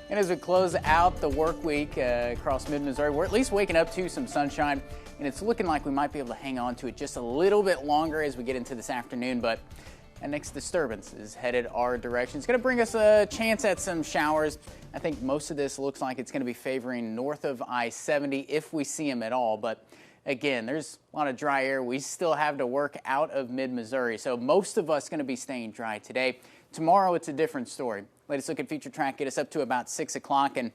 And as we close out the work week across mid-Missouri, we're at least waking up to some sunshine, and it's looking like we might be able to hang on to it just a little bit longer as we get into this afternoon, but that next disturbance is headed our direction. It's going to bring us a chance at some showers. I think most of this looks like it's going to be favoring north of I-70 if we see them at all, but again, there's a lot of dry air. We still have to work out of mid-Missouri, so most of us going to be staying dry today. Tomorrow, it's a different story. Latest look at FUTURETRACK get us up to about 6 o'clock, and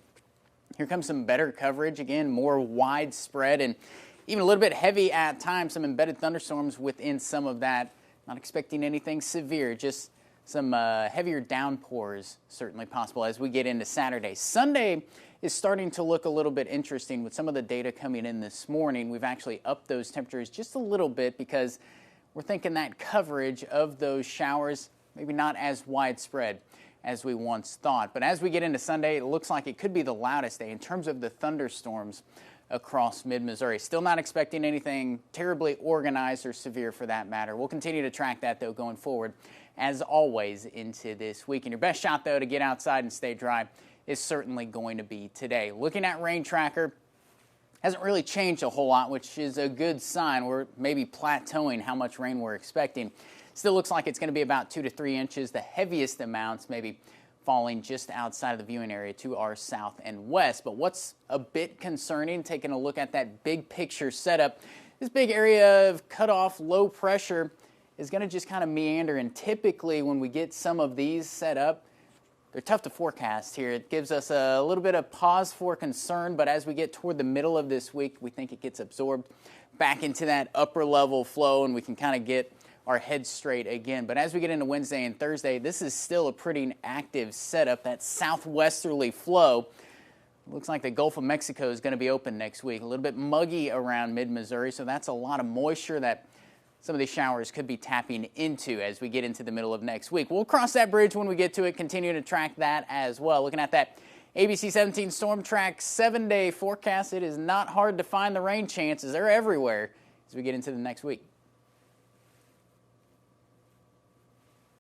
here comes some better coverage. Again, more widespread and even a little bit heavy at times. Some embedded thunderstorms within some of that. Not expecting anything severe, just some heavier downpours certainly possible as we get into Saturday. Sunday is starting to look a little bit interesting with some of the data coming in this morning. We've actually upped those temperatures just a little bit because we're thinking that coverage of those showers maybe not as widespread as we once thought. But as we get into Sunday, it looks like it could be the loudest day in terms of the thunderstorms across mid-Missouri. Still not expecting anything terribly organized or severe for that matter. We'll continue to track that, though, going forward, as always, into this week. And your best shot, though, to get outside and stay dry is certainly going to be today. Looking at Rain Tracker, hasn't really changed a whole lot, which is a good sign. We're maybe plateauing how much rain we're expecting. Still looks like it's going to be about 2 to 3 inches. The heaviest amounts maybe falling just outside of the viewing area to our south and west. But what's a bit concerning, taking a look at that big picture setup, this big area of cutoff low pressure is going to just kind of meander. And typically when we get some of these set up, they're tough to forecast here. It gives us a little bit of pause for concern, but as we get toward the middle of this week, we think it gets absorbed back into that upper level flow and we can kind of get our heads straight again. But as we get into Wednesday and Thursday, this is still a pretty active setup, that southwesterly flow. Looks like the Gulf of Mexico is going to be open next week. A little bit muggy around mid-Missouri, so that's a lot of moisture that some of these showers could be tapping into as we get into the middle of next week. We'll cross that bridge when we get to it, continue to track that as well. Looking at that ABC 17 Storm Track 7-day forecast, it is not hard to find the rain chances. They're everywhere as we get into the next week.